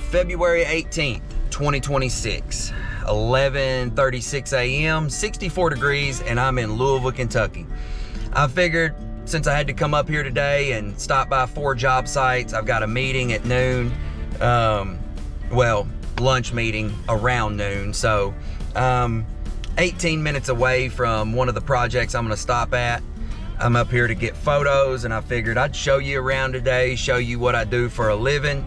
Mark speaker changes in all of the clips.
Speaker 1: February 18th, 2026, 11:36 a.m., 64 degrees, and I'm in Louisville, Kentucky. I figured since I had to come up here today and stop by 4 job sites, I've got a meeting at noon, lunch meeting around noon, so 18 minutes away from one of the projects I'm gonna stop at. I'm up here to get photos, and I figured I'd show you around today, show you what I do for a living.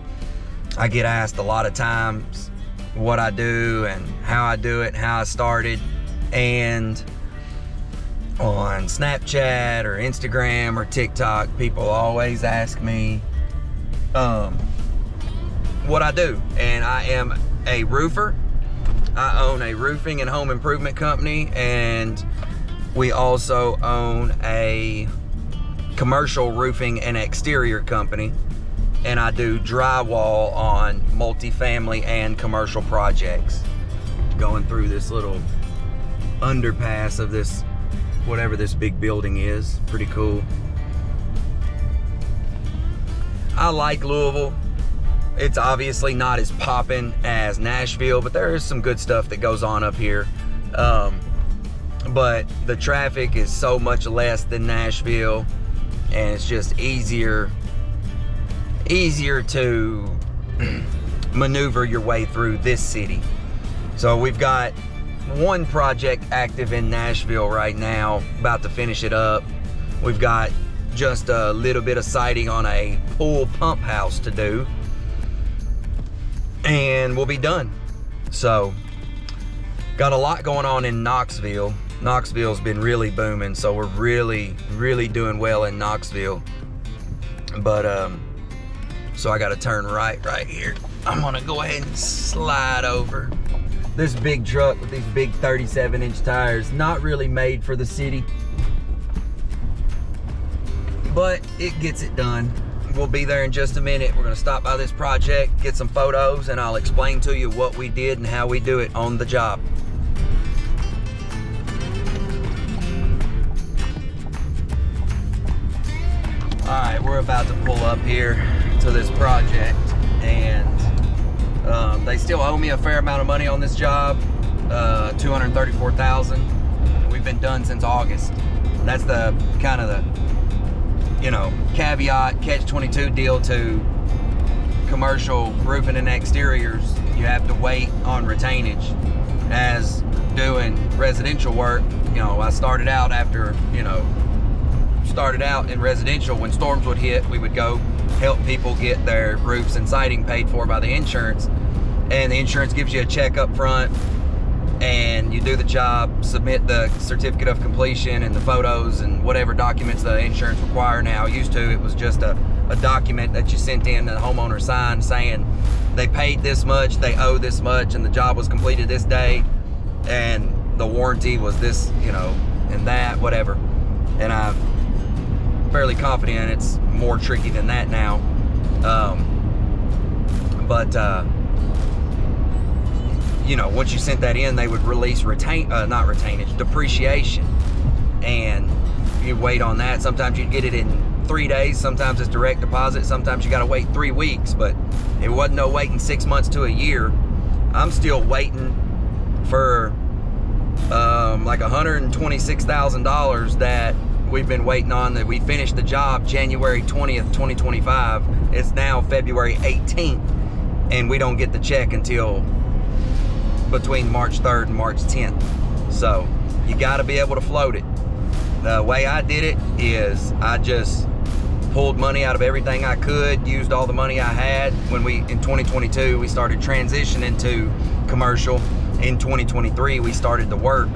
Speaker 1: I get asked a lot of times what I do and how I do it, how I started, and on Snapchat or Instagram or TikTok, people always ask me what I do. And I am a roofer. I own a roofing and home improvement company, and we also own a commercial roofing and exterior company. And I do drywall on multifamily and commercial projects. Going through this little underpass of this, whatever this big building is. Pretty cool. I like Louisville. It's obviously not as poppin' as Nashville, but there is some good stuff that goes on up here. But the traffic is so much less than Nashville, and it's just easier to maneuver your way through this city. So we've got one project active in Nashville right now, about to finish it up. We've got just a little bit of siding on a pool pump house to do, and we'll be done. So got a lot going on in Knoxville. Knoxville's been really booming, so we're really doing well in Knoxville. But so I got to turn right here. I'm gonna go ahead and slide over. This big truck with these big 37-inch tires, not really made for the city, but it gets it done. We'll be there in just a minute. We're gonna stop by this project, get some photos, and I'll explain to you what we did and how we do it on the job. All right, we're about to pull up here to this project, and they still owe me a fair amount of money on this job, $234,000. We've been done since August. That's the kind of the, caveat, catch-22 deal to commercial roofing and exteriors. You have to wait on retainage. As doing residential work, I started out in residential. When storms would hit, we would go help people get their roofs and siding paid for by the insurance, and the insurance gives you a check up front, and you do the job, submit the certificate of completion and the photos and whatever documents the insurance require now. Used to, it was just a document that you sent in, the homeowner signed, saying they paid this much, they owe this much, and the job was completed this day, and the warranty was this, and that, whatever. And I'm fairly confident it's more tricky than that now. Once you sent that in, they would release depreciation, and you wait on that. Sometimes you'd get it in 3 days, sometimes it's direct deposit, sometimes you gotta wait 3 weeks, but it wasn't no waiting 6 months to a year. I'm still waiting for like $126,000 that we've been waiting on, that we finished the job January 20th, 2025. It's now February 18th, and we don't get the check until between March 3rd and March 10th. So you got to be able to float it. The way I did it is I just pulled money out of everything I could, used all the money I had. In 2022, we started transitioning to commercial. In 2023, we started the work.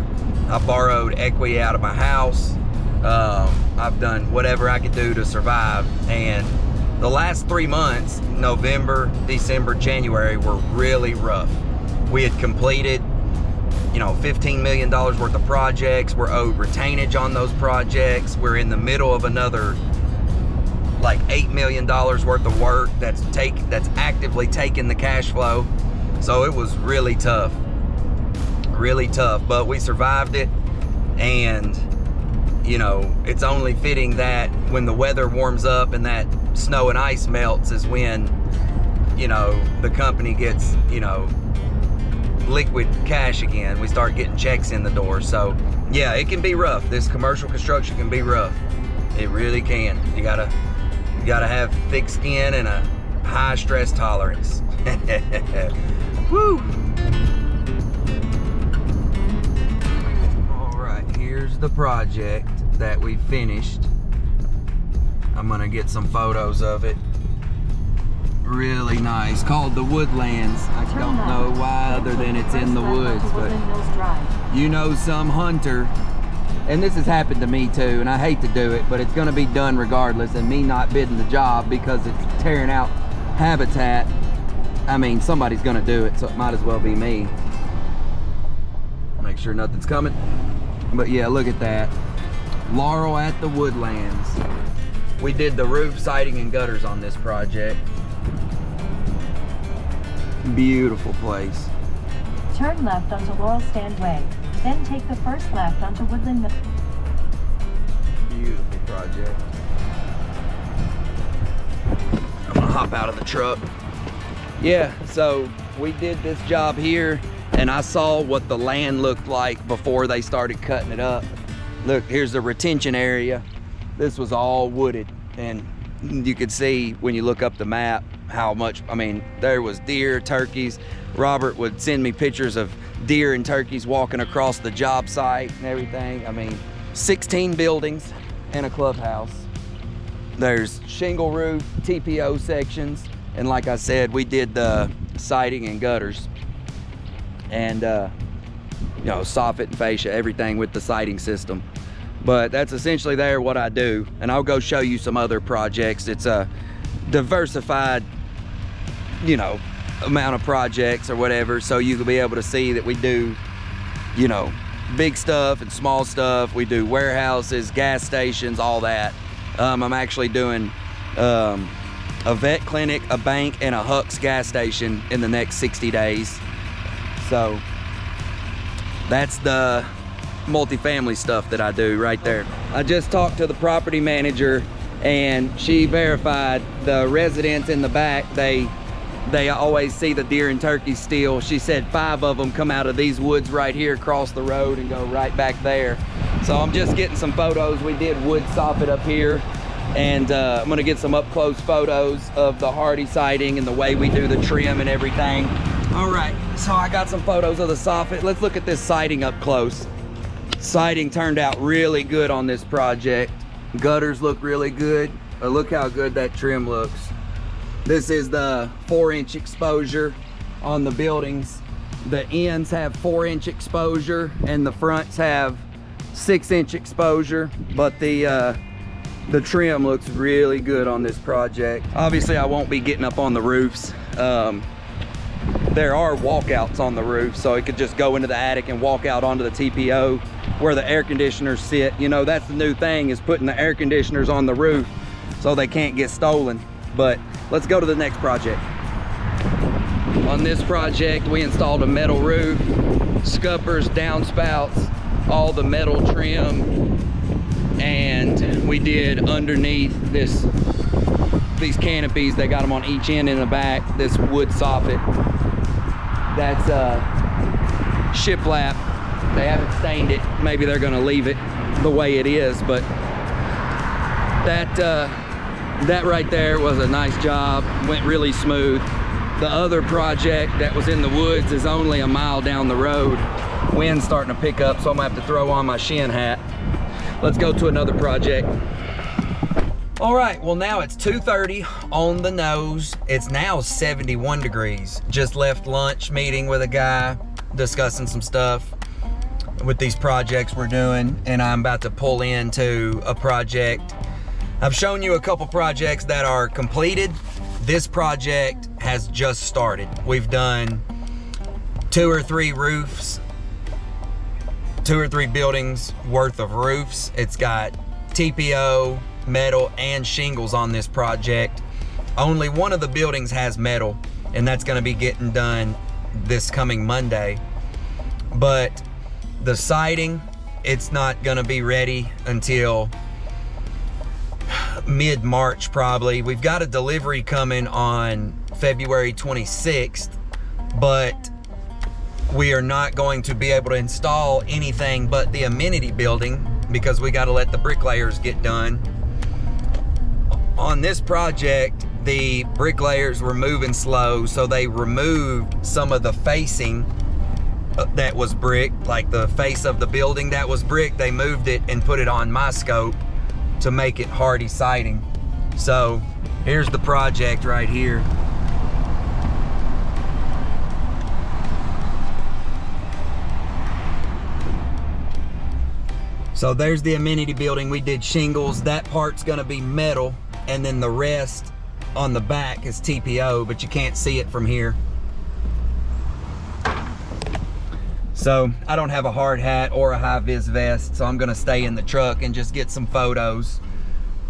Speaker 1: I borrowed equity out of my house. I've done whatever I could do to survive. And the last 3 months, November, December, January, were really rough. We had completed, $15 million worth of projects. We're owed retainage on those projects. We're in the middle of another like $8 million worth of work that's actively taking the cash flow. So it was really tough, but we survived it. And it's only fitting that when the weather warms up and that snow and ice melts is when you know, the company gets, you know, liquid cash again. We start getting checks in the door. So yeah, it can be rough. This commercial construction can be rough. It really can. You gotta have thick skin and a high stress tolerance. Woo! All right, here's the project that we finished. I'm gonna get some photos of it. Really nice, called the Woodlands. I don't know why other than it's in the woods, but you know, some hunter, and this has happened to me too, and I hate to do it, but it's gonna be done regardless, and me not bidding the job because it's tearing out habitat. I mean, somebody's gonna do it, so it might as well be me. Make sure nothing's coming. But yeah, look at that. Laurel at the Woodlands. We did the roof, siding, and gutters on this project. Beautiful place.
Speaker 2: Turn left onto Laurel Stand Way, then take the first left onto Woodland.
Speaker 1: Beautiful project. I'm gonna hop out of the truck. Yeah, so we did this job here, and I saw what the land looked like before they started cutting it up. Look, here's the retention area. This was all wooded, and you could see when you look up the map how much, I mean, there was deer, turkeys. Robert would send me pictures of deer and turkeys walking across the job site and everything. I mean, 16 buildings and a clubhouse. There's shingle roof, TPO sections, and like I said, we did the siding and gutters, and you know, soffit and fascia, everything with the siding system. But that's essentially what I do, and I'll go show you some other projects. It's a diversified, you know, amount of projects or whatever, so you can be able to see that we do, you know, big stuff and small stuff. We do warehouses, gas stations, all that. I'm actually doing a vet clinic, a bank, and a Huck's gas station in the next 60 days. So that's the multifamily stuff that I do right there. I just talked to the property manager, and she verified the residents in the back, they always see the deer and turkeys still. She said 5 of them come out of these woods right here, across the road, and go right back there. So I'm just getting some photos. We did wood soffit up here, and I'm gonna get some up close photos of the Hardie siding and the way we do the trim and everything. All right, so I got some photos of the soffit. Let's look at this siding up close. Siding turned out really good on this project. Gutters look really good. Look how good that trim looks. This is the 4-inch exposure on the buildings. The ends have 4-inch exposure and the fronts have 6-inch exposure, but the trim looks really good on this project. Obviously, I won't be getting up on the roofs. There are walkouts on the roof, so it could just go into the attic and walk out onto the TPO where the air conditioners sit. You know, that's the new thing, is putting the air conditioners on the roof so they can't get stolen. But let's go to the next project. On this project, we installed a metal roof, scuppers, downspouts, all the metal trim, and we did underneath these canopies. They got them on each end in the back, this wood soffit. That's shiplap. They haven't stained it. Maybe they're gonna leave it the way it is, but that right there was a nice job. Went really smooth. The other project that was in the woods is only a mile down the road. Wind's starting to pick up, so I'm gonna have to throw on my shin hat. Let's go to another project. All right, well now it's 2:30 on the nose. It's now 71 degrees. Just left lunch meeting with a guy, discussing some stuff with these projects we're doing, and I'm about to pull into a project. I've shown you a couple projects that are completed. This project has just started. We've done 2 or 3 roofs, 2 or 3 buildings worth of roofs. It's got TPO, metal, and shingles on this project. Only one of the buildings has metal, and that's gonna be getting done this coming Monday. But the siding, it's not gonna be ready until mid-March probably. We've got a delivery coming on February 26th, but we are not going to be able to install anything but the amenity building because we got to let the bricklayers get done. On this project, the bricklayers were moving slow, so they removed some of the facing that was brick, like the face of the building that was brick. They moved it and put it on my scope to make it hardy siding. So here's the project right here. So there's the amenity building. We did shingles. That part's gonna be metal, and then the rest on the back is TPO, but you can't see it from here. So I don't have a hard hat or a high-vis vest, so I'm gonna stay in the truck and just get some photos.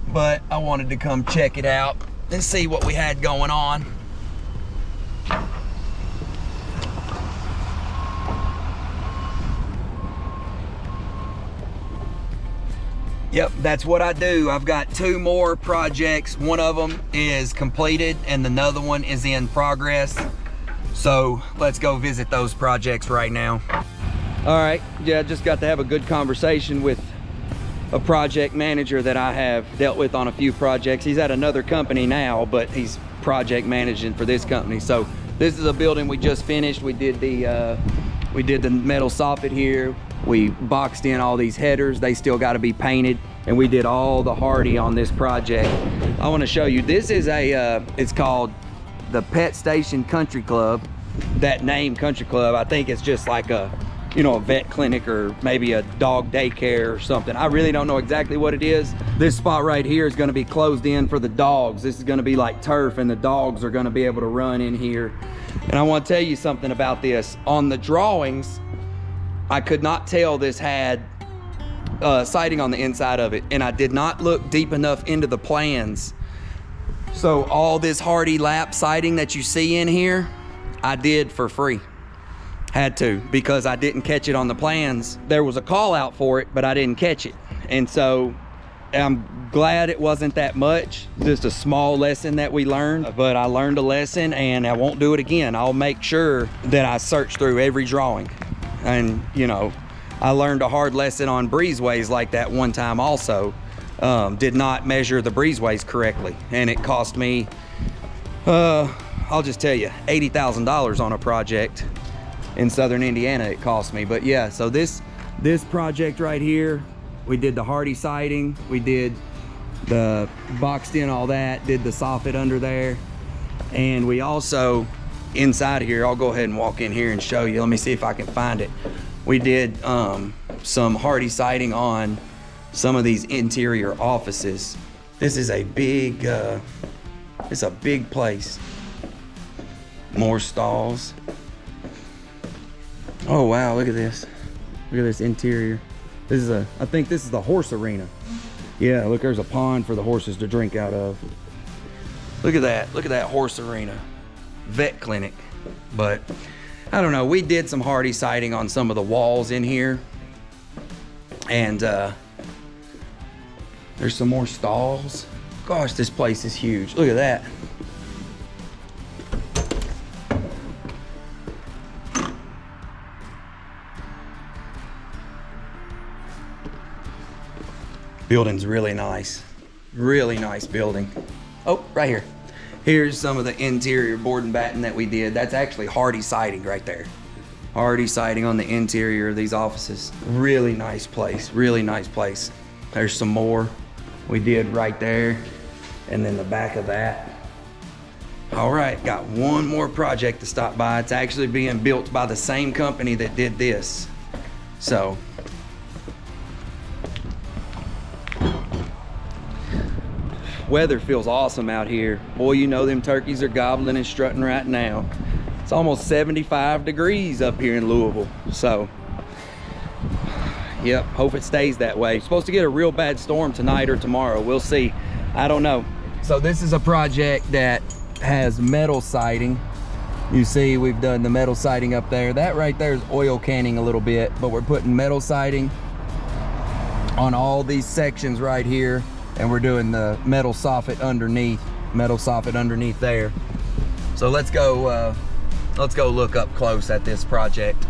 Speaker 1: But I wanted to come check it out and see what we had going on. Yep, that's what I do. I've got 2 more projects. One of them is completed and another one is in progress. So let's go visit those projects right now. All right, yeah, I just got to have a good conversation with a project manager that I have dealt with on a few projects. He's at another company now, but he's project managing for this company. So this is a building we just finished. We did the metal soffit here. We boxed in all these headers. They still got to be painted, and we did all the hardy on this project. I want to show you. This is it's called the Pet Station Country Club. That name, Country Club, I think it's just like a, you know, a vet clinic or maybe a dog daycare or something. I really don't know exactly what it is. This spot right here is going to be closed in for the dogs. This is going to be like turf, and the dogs are going to be able to run in here. And I want to tell you something about this. On the drawings, I could not tell this had siding on the inside of it, and I did not look deep enough into the plans. So all this hardy lap siding that you see in here, I did for free. Had to, because I didn't catch it on the plans. There was a call out for it, but I didn't catch it. And so I'm glad it wasn't that much, just a small lesson that we learned, but I learned a lesson and I won't do it again. I'll make sure that I search through every drawing. And you know, I learned a hard lesson on breezeways like that one time also. Did not measure the breezeways correctly, and it cost me, I'll just tell you, $80,000 on a project in Southern Indiana it cost me. But yeah, so this project right here, we did the hardy siding, we did the boxed in all that, did the soffit under there, and we also inside here, I'll go ahead and walk in here and show you. Let me see if I can find it. We did some hardy siding on some of these interior offices. This is a big it's a big place. More stalls. Oh wow, look at this. Look at this interior. This is I think this is the horse arena. Yeah, look, there's a pond for the horses to drink out of. Look at that. Look at that horse arena. Vet clinic. But I don't know, we did some hardy siding on some of the walls in here, and there's some more stalls. Gosh, this place is huge. Look at that. Building's really nice building. Oh, right here. Here's some of the interior board and batten that we did. That's actually hardy siding right there. Hardy siding on the interior of these offices. Really nice place, really nice place. There's some more we did right there, and then the back of that. All right, got one more project to stop by. It's actually being built by the same company that did this. So, weather feels awesome out here. Boy, you know them turkeys are gobbling and strutting right now. It's almost 75 degrees up here in Louisville. So, yep, hope it stays that way. Supposed to get a real bad storm tonight or tomorrow. We'll see. I don't know. So this is a project that has metal siding. You see we've done the metal siding up there. That right there is oil canning a little bit, but we're putting metal siding on all these sections right here. and we're doing the metal soffit underneath there. So let's go look up close at this project.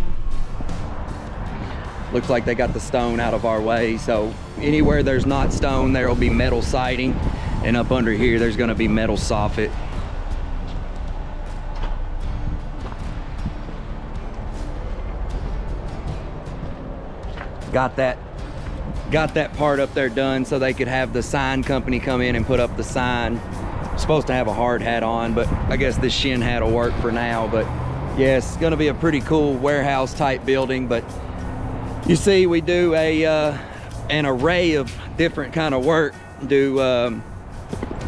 Speaker 1: Looks like they got the stone out of our way, so anywhere there's not stone, there will be metal siding, and up under here there's going to be metal soffit. Got that part up there done so they could have the sign company come in and put up the sign. Supposed to have a hard hat on, but I guess this shin hat will work for now. But yeah, it's gonna be a pretty cool warehouse type building. But you see, we do an array of different kind of work. Do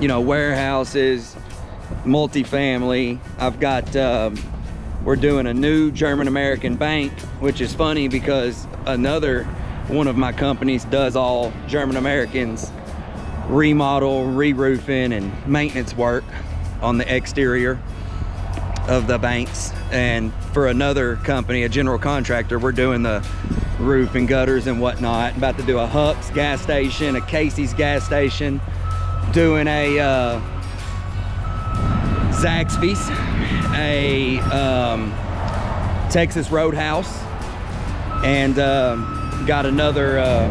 Speaker 1: you know, warehouses, multifamily. I've got we're doing a new German American bank, which is funny because another one of my companies does all German Americans remodel, re-roofing, and maintenance work on the exterior of the banks. And for another company, a general contractor, we're doing the roof and gutters and whatnot. About to do a Huck's gas station, a Casey's gas station, doing a Zaxby's, a Texas Roadhouse, and got another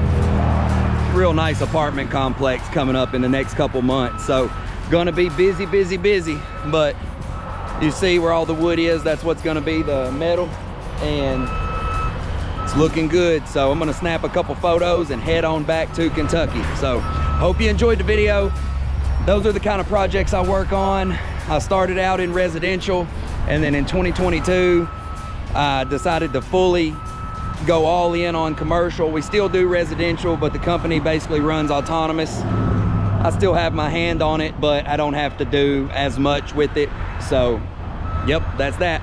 Speaker 1: real nice apartment complex coming up in the next couple months. So gonna be busy, but you see where all the wood is, that's what's gonna be the metal, and it's looking good. So I'm gonna snap a couple photos and head on back to Kentucky. So hope you enjoyed the video. Those are the kind of projects I work on. I started out in residential, and then in 2022 I decided to fully go all in on commercial. We still do residential, but the company basically runs autonomous. I still have my hand on it, but I don't have to do as much with it. So yep, that's that.